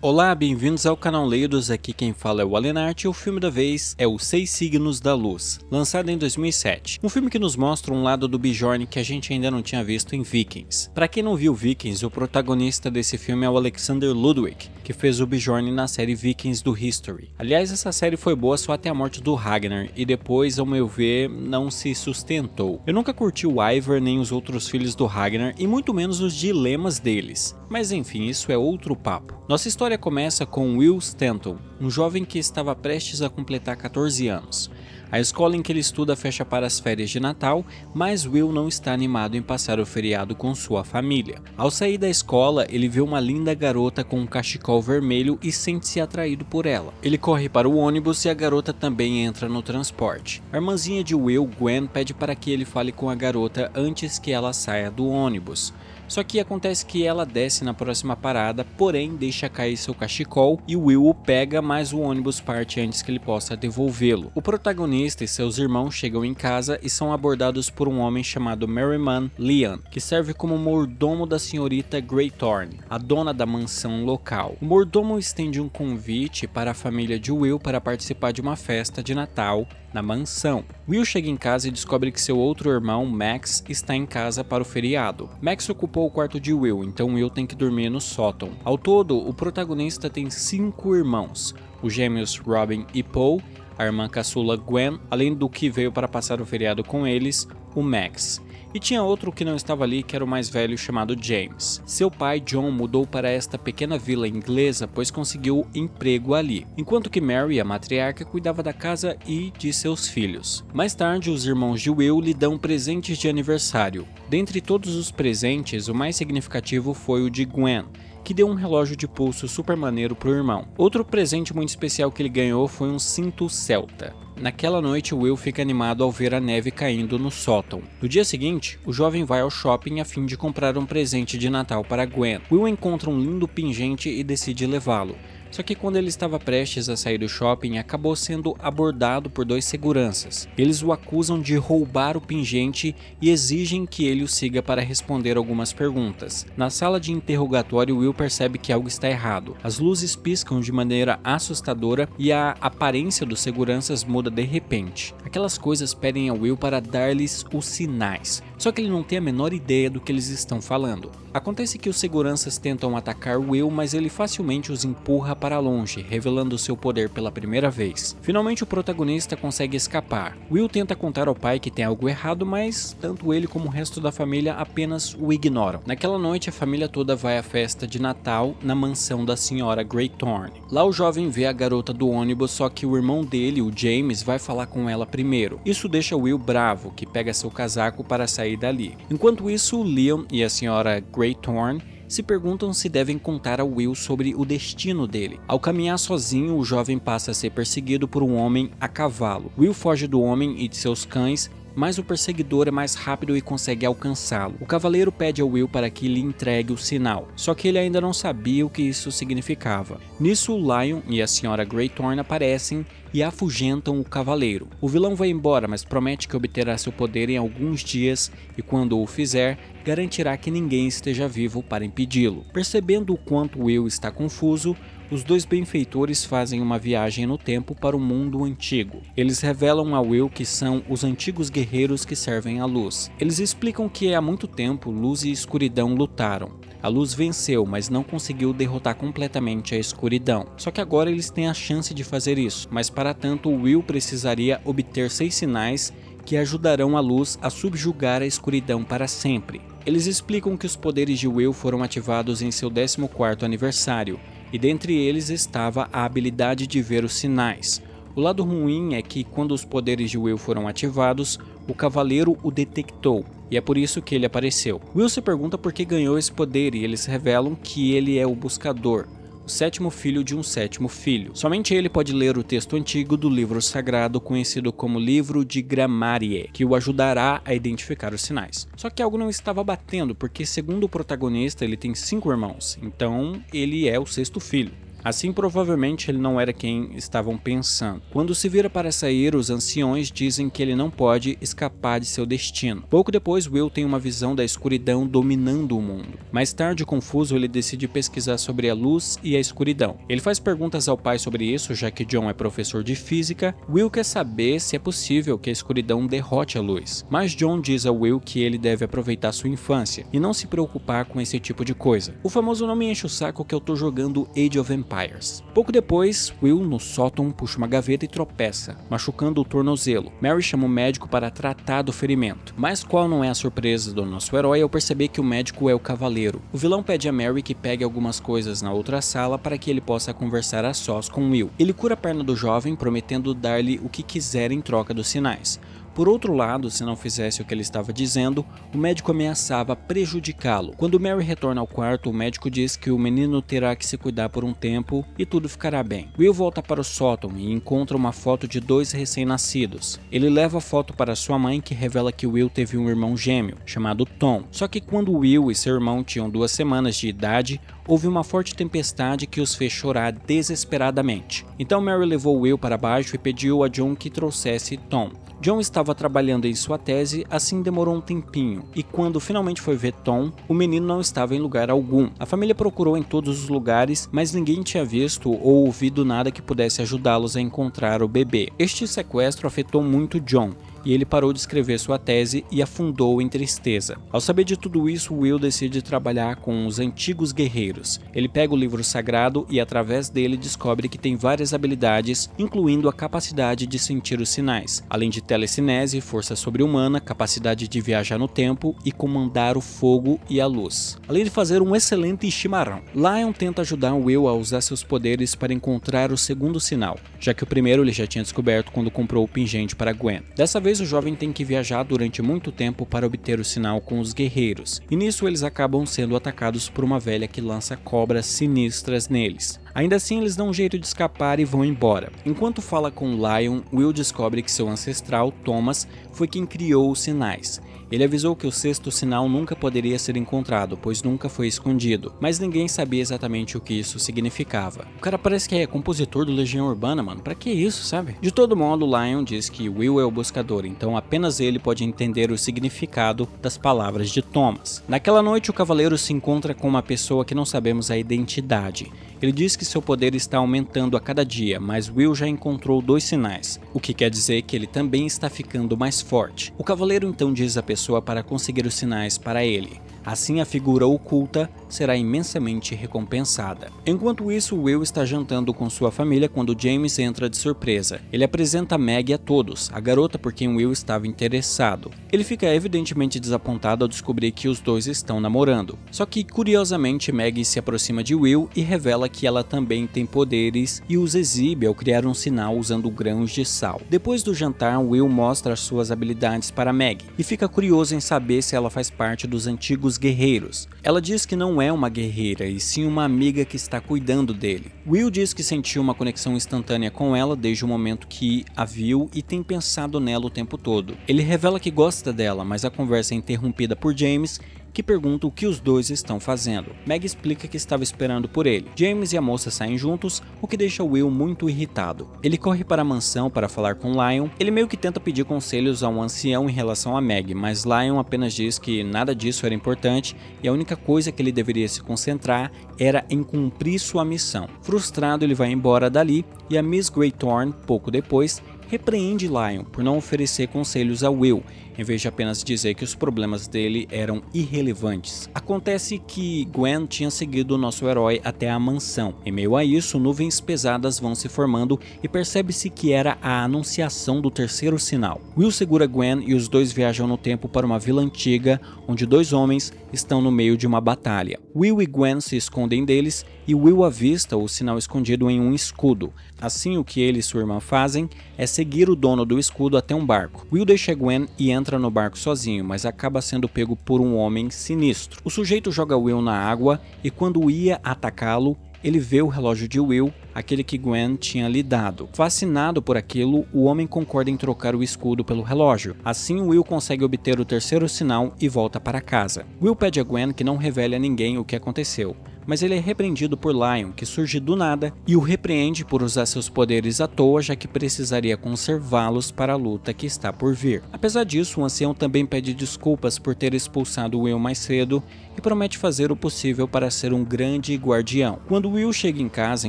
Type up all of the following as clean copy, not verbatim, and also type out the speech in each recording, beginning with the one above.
Olá, bem-vindos ao canal Leidos, aqui quem fala é o Alenart e o filme da vez é Os Seis Signos da Luz, lançado em 2007. Um filme que nos mostra um lado do Bjorn que a gente ainda não tinha visto em Vikings. Para quem não viu Vikings, o protagonista desse filme é o Alexander Ludwig, que fez o Bjorn na série Vikings do History. Aliás, essa série foi boa só até a morte do Ragnar e depois, ao meu ver, não se sustentou. Eu nunca curti o Ivar nem os outros filhos do Ragnar e muito menos os dilemas deles. Mas enfim, isso é outro papo. Nossa história começa com Will Stanton, um jovem que estava prestes a completar 14 anos. A escola em que ele estuda fecha para as férias de Natal, mas Will não está animado em passar o feriado com sua família. Ao sair da escola, ele vê uma linda garota com um cachecol vermelho e sente-se atraído por ela. Ele corre para o ônibus e a garota também entra no transporte. A irmãzinha de Will, Gwen, pede para que ele fale com a garota antes que ela saia do ônibus. Só que acontece que ela desce na próxima parada, porém deixa cair seu cachecol e Will o pega, mas o ônibus parte antes que ele possa devolvê-lo. O protagonista e seus irmãos chegam em casa e são abordados por um homem chamado Merriman Leon, que serve como mordomo da senhorita Greythorn, a dona da mansão local. O mordomo estende um convite para a família de Will para participar de uma festa de Natal na mansão. Will chega em casa e descobre que seu outro irmão, Max, está em casa para o feriado. Max ocupou o quarto de Will, então Will tem que dormir no sótão. Ao todo, o protagonista tem 5 irmãos, os gêmeos Robin e Paul, a irmã caçula Gwen, além do que veio para passar o feriado com eles, o Max. E tinha outro que não estava ali, que era o mais velho, chamado James. Seu pai, John, mudou para esta pequena vila inglesa, pois conseguiu emprego ali, enquanto que Mary, a matriarca, cuidava da casa e de seus filhos. Mais tarde, os irmãos de Will lhe dão presentes de aniversário. Dentre todos os presentes, o mais significativo foi o de Gwen, que deu um relógio de pulso super maneiro pro irmão. Outro presente muito especial que ele ganhou foi um cinto celta. Naquela noite, Will fica animado ao ver a neve caindo no sótão. No dia seguinte, o jovem vai ao shopping a fim de comprar um presente de Natal para Gwen. Will encontra um lindo pingente e decide levá-lo. Só que quando ele estava prestes a sair do shopping, acabou sendo abordado por 2 seguranças. Eles o acusam de roubar o pingente e exigem que ele o siga para responder algumas perguntas. Na sala de interrogatório, Will percebe que algo está errado. As luzes piscam de maneira assustadora e a aparência dos seguranças muda de repente. Aquelas coisas pedem a Will para dar-lhes os sinais, só que ele não tem a menor ideia do que eles estão falando. Acontece que os seguranças tentam atacar Will, mas ele facilmente os empurra para longe, revelando seu poder pela primeira vez. Finalmente o protagonista consegue escapar. Will tenta contar ao pai que tem algo errado, mas tanto ele como o resto da família apenas o ignoram. Naquela noite a família toda vai à festa de Natal na mansão da senhora Greythorn. Lá o jovem vê a garota do ônibus, só que o irmão dele, o James, vai falar com ela primeiro. Isso deixa Will bravo, que pega seu casaco para sair dali. Enquanto isso, Leon e a senhora Greythorn se perguntam se devem contar a Will sobre o destino dele. Ao caminhar sozinho, o jovem passa a ser perseguido por um homem a cavalo. Will foge do homem e de seus cães, mas o perseguidor é mais rápido e consegue alcançá-lo. O cavaleiro pede ao Will para que lhe entregue o sinal, só que ele ainda não sabia o que isso significava. Nisso, o Lion e a senhora Greythorn aparecem e afugentam o cavaleiro. O vilão vai embora, mas promete que obterá seu poder em alguns dias e quando o fizer, garantirá que ninguém esteja vivo para impedi-lo. Percebendo o quanto Will está confuso, os 2 benfeitores fazem uma viagem no tempo para o mundo antigo. Eles revelam a Will que são os antigos guerreiros que servem à luz. Eles explicam que há muito tempo luz e escuridão lutaram. A luz venceu, mas não conseguiu derrotar completamente a escuridão. Só que agora eles têm a chance de fazer isso, mas para tanto Will precisaria obter 6 sinais que ajudarão a luz a subjugar a escuridão para sempre. Eles explicam que os poderes de Will foram ativados em seu 14º aniversário, e dentre eles estava a habilidade de ver os sinais. O lado ruim é que quando os poderes de Will foram ativados, o cavaleiro o detectou, e é por isso que ele apareceu. Will se pergunta por que ganhou esse poder e eles revelam que ele é o buscador, o 7º filho de um 7º filho. Somente ele pode ler o texto antigo do livro sagrado conhecido como Livro de Gramarie, que o ajudará a identificar os sinais. Só que algo não estava batendo, porque segundo o protagonista ele tem 5 irmãos, então ele é o 6º filho. Assim, provavelmente ele não era quem estavam pensando. Quando se vira para sair, os anciões dizem que ele não pode escapar de seu destino. Pouco depois, Will tem uma visão da escuridão dominando o mundo. Mais tarde, confuso, ele decide pesquisar sobre a luz e a escuridão. Ele faz perguntas ao pai sobre isso, já que John é professor de física. Will quer saber se é possível que a escuridão derrote a luz, mas John diz a Will que ele deve aproveitar sua infância e não se preocupar com esse tipo de coisa. O famoso não me enche o saco que eu tô jogando Age of Empires. Pouco depois, Will, no sótão, puxa uma gaveta e tropeça, machucando o tornozelo. Mary chama o médico para tratar do ferimento. Mas qual não é a surpresa do nosso herói ao perceber que o médico é o cavaleiro? O vilão pede a Mary que pegue algumas coisas na outra sala para que ele possa conversar a sós com Will. Ele cura a perna do jovem, prometendo dar-lhe o que quiser em troca dos sinais. Por outro lado, se não fizesse o que ele estava dizendo, o médico ameaçava prejudicá-lo. Quando Mary retorna ao quarto, o médico diz que o menino terá que se cuidar por um tempo e tudo ficará bem. Will volta para o sótão e encontra uma foto de 2 recém-nascidos. Ele leva a foto para sua mãe, que revela que Will teve um irmão gêmeo, chamado Tom. Só que quando Will e seu irmão tinham 2 semanas de idade, houve uma forte tempestade que os fez chorar desesperadamente. Então Mary levou Will para baixo e pediu a John que trouxesse Tom. John estava trabalhando em sua tese, assim demorou um tempinho, e quando finalmente foi ver Tom, o menino não estava em lugar algum. A família procurou em todos os lugares, mas ninguém tinha visto ou ouvido nada que pudesse ajudá-los a encontrar o bebê. Este sequestro afetou muito John, e ele parou de escrever sua tese e afundou em tristeza. Ao saber de tudo isso, Will decide trabalhar com os antigos guerreiros. Ele pega o livro sagrado e através dele descobre que tem várias habilidades, incluindo a capacidade de sentir os sinais, além de telecinese, força sobre-humana, capacidade de viajar no tempo e comandar o fogo e a luz, além de fazer um excelente chimarrão. Lion tenta ajudar Will a usar seus poderes para encontrar o segundo sinal, já que o primeiro ele já tinha descoberto quando comprou o pingente para Gwen. Dessa vez o jovem tem que viajar durante muito tempo para obter o sinal com os guerreiros, e nisso eles acabam sendo atacados por uma velha que lança cobras sinistras neles. Ainda assim, eles dão um jeito de escapar e vão embora. Enquanto fala com Lion, Will descobre que seu ancestral, Thomas, foi quem criou os sinais. Ele avisou que o 6º sinal nunca poderia ser encontrado, pois nunca foi escondido, mas ninguém sabia exatamente o que isso significava. O cara parece que é compositor do Legião Urbana, mano, pra que isso, sabe? De todo modo, Lion diz que Will é o buscador, então apenas ele pode entender o significado das palavras de Thomas. Naquela noite, o cavaleiro se encontra com uma pessoa que não sabemos a identidade. Ele diz que seu poder está aumentando a cada dia, mas Will já encontrou 2 sinais, o que quer dizer que ele também está ficando mais forte. O cavaleiro então diz à pessoa para conseguir os sinais para ele. Assim, a figura oculta será imensamente recompensada. Enquanto isso, Will está jantando com sua família quando James entra de surpresa. Ele apresenta Maggie a todos, a garota por quem Will estava interessado. Ele fica evidentemente desapontado ao descobrir que os dois estão namorando. Só que, curiosamente, Maggie se aproxima de Will e revela que ela também tem poderes e os exibe ao criar um sinal usando grãos de sal. Depois do jantar, Will mostra suas habilidades para Maggie e fica curioso em saber se ela faz parte dos antigos guerreiros. Ela diz que não é uma guerreira, e sim uma amiga que está cuidando dele. Will diz que sentiu uma conexão instantânea com ela desde o momento que a viu e tem pensado nela o tempo todo. Ele revela que gosta dela, mas a conversa é interrompida por James, que pergunta o que os dois estão fazendo. Meg explica que estava esperando por ele. James e a moça saem juntos, o que deixa Will muito irritado. Ele corre para a mansão para falar com Lion. Ele meio que tenta pedir conselhos a um ancião em relação a Meg, mas Lion apenas diz que nada disso era importante e a única coisa que ele deveria se concentrar era em cumprir sua missão. Frustrado, ele vai embora dali e a Miss Greythorn, pouco depois, repreende Lion por não oferecer conselhos a Will, em vez de apenas dizer que os problemas dele eram irrelevantes. Acontece que Gwen tinha seguido o nosso herói até a mansão. Em meio a isso, nuvens pesadas vão se formando e percebe-se que era a anunciação do 3º sinal. Will segura Gwen e os dois viajam no tempo para uma vila antiga, onde 2 homens estão no meio de uma batalha. Will e Gwen se escondem deles e Will avista o sinal escondido em um escudo. Assim, o que ele e sua irmã fazem é seguir o dono do escudo até um barco. Will deixa Gwen e entra no barco sozinho, mas acaba sendo pego por um homem sinistro. O sujeito joga Will na água e quando ia atacá-lo, ele vê o relógio de Will, aquele que Gwen tinha lhe dado. Fascinado por aquilo, o homem concorda em trocar o escudo pelo relógio. Assim, Will consegue obter o terceiro sinal e volta para casa. Will pede a Gwen que não revele a ninguém o que aconteceu, mas ele é repreendido por Lion, que surge do nada e o repreende por usar seus poderes à toa, já que precisaria conservá-los para a luta que está por vir. Apesar disso, o ancião também pede desculpas por ter expulsado Will mais cedo e promete fazer o possível para ser um grande guardião. Quando Will chega em casa,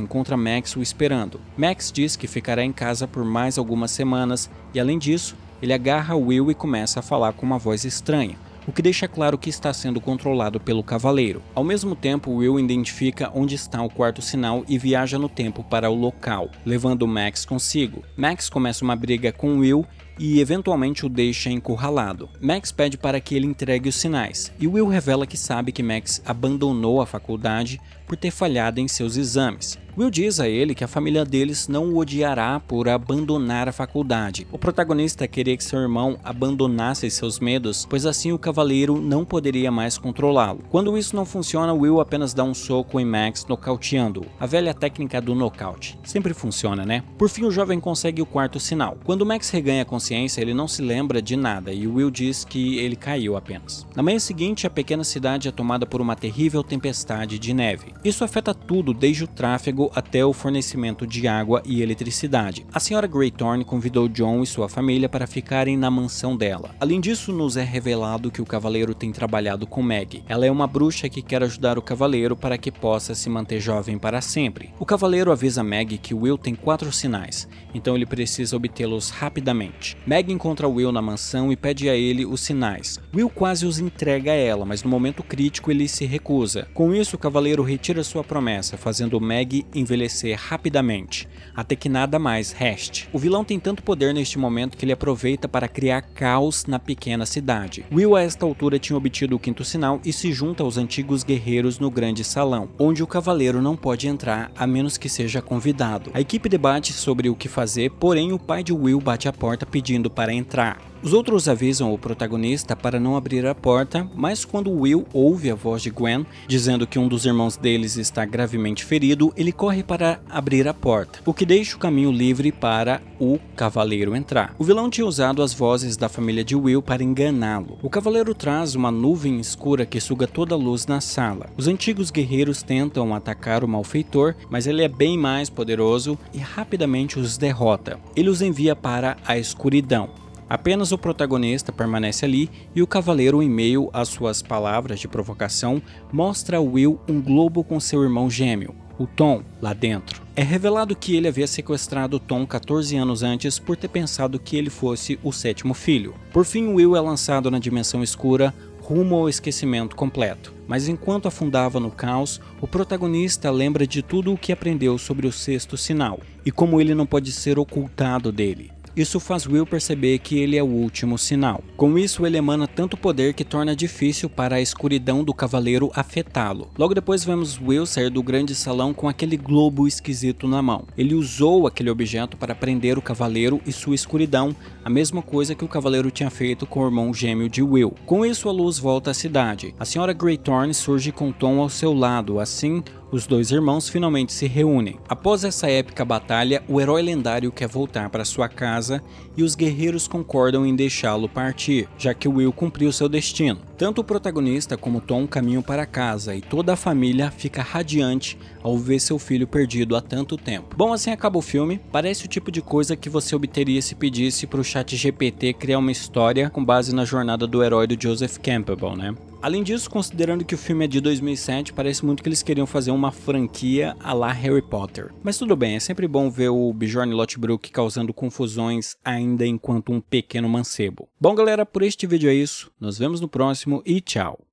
encontra Max o esperando. Max diz que ficará em casa por mais algumas semanas e, além disso, ele agarra Will e começa a falar com uma voz estranha, o que deixa claro que está sendo controlado pelo Cavaleiro. Ao mesmo tempo, Will identifica onde está o quarto sinal e viaja no tempo para o local, levando Max consigo. Max começa uma briga com Will e eventualmente o deixa encurralado. Max pede para que ele entregue os sinais, e Will revela que sabe que Max abandonou a faculdade por ter falhado em seus exames. Will diz a ele que a família deles não o odiará por abandonar a faculdade. O protagonista queria que seu irmão abandonasse seus medos, pois assim o Cavaleiro não poderia mais controlá-lo. Quando isso não funciona, Will apenas dá um soco em Max, nocauteando-o. A velha técnica do nocaute. Sempre funciona, né? Por fim, o jovem consegue o quarto sinal. Quando Max reganha a consciência, ele não se lembra de nada e Will diz que ele caiu apenas. Na manhã seguinte, a pequena cidade é tomada por uma terrível tempestade de neve. Isso afeta tudo, desde o tráfego até o fornecimento de água e eletricidade. A senhora Greythorn convidou John e sua família para ficarem na mansão dela. Além disso, nos é revelado que o Cavaleiro tem trabalhado com Meg. Ela é uma bruxa que quer ajudar o Cavaleiro para que possa se manter jovem para sempre. O Cavaleiro avisa Meg que Will tem 4 sinais, então ele precisa obtê-los rapidamente. Meg encontra Will na mansão e pede a ele os sinais. Will quase os entrega a ela, mas no momento crítico ele se recusa. Com isso, o Cavaleiro retira sua promessa, fazendo Meg envelhecer rapidamente, até que nada mais reste. O vilão tem tanto poder neste momento que ele aproveita para criar caos na pequena cidade. Will a esta altura tinha obtido o 5º sinal e se junta aos antigos guerreiros no grande salão, onde o Cavaleiro não pode entrar a menos que seja convidado. A equipe debate sobre o que fazer, porém o pai de Will bate a porta pedindo para entrar. Os outros avisam o protagonista para não abrir a porta, mas quando Will ouve a voz de Gwen dizendo que um dos irmãos deles está gravemente ferido, ele corre para abrir a porta, o que deixa o caminho livre para o Cavaleiro entrar. O vilão tinha usado as vozes da família de Will para enganá-lo. O Cavaleiro traz uma nuvem escura que suga toda a luz na sala. Os antigos guerreiros tentam atacar o malfeitor, mas ele é bem mais poderoso e rapidamente os derrota. Ele os envia para a escuridão. Apenas o protagonista permanece ali e o Cavaleiro, em meio às suas palavras de provocação, mostra a Will um globo com seu irmão gêmeo, o Tom, lá dentro. É revelado que ele havia sequestrado Tom 14 anos antes por ter pensado que ele fosse o 7º filho. Por fim, Will é lançado na dimensão escura, rumo ao esquecimento completo. Mas enquanto afundava no caos, o protagonista lembra de tudo o que aprendeu sobre o 6º sinal e como ele não pode ser ocultado dele. Isso faz Will perceber que ele é o último sinal. Com isso, ele emana tanto poder que torna difícil para a escuridão do Cavaleiro afetá-lo. Logo depois vemos Will sair do grande salão com aquele globo esquisito na mão. Ele usou aquele objeto para prender o Cavaleiro e sua escuridão, a mesma coisa que o Cavaleiro tinha feito com o irmão gêmeo de Will. Com isso, a luz volta à cidade. A senhora Greythorn surge com Tom ao seu lado, assim os dois irmãos finalmente se reúnem. Após essa épica batalha, o herói lendário quer voltar para sua casa e os guerreiros concordam em deixá-lo partir, já que Will cumpriu seu destino. Tanto o protagonista como Tom caminham para casa e toda a família fica radiante ao ver seu filho perdido há tanto tempo. Bom, assim acaba o filme. Parece o tipo de coisa que você obteria se pedisse para o ChatGPT criar uma história com base na jornada do herói do Joseph Campbell, né? Além disso, considerando que o filme é de 2007, parece muito que eles queriam fazer uma franquia à la Harry Potter. Mas tudo bem, é sempre bom ver o Bjorn Lothbrok causando confusões ainda enquanto um pequeno mancebo. Bom galera, por este vídeo é isso, nos vemos no próximo e tchau!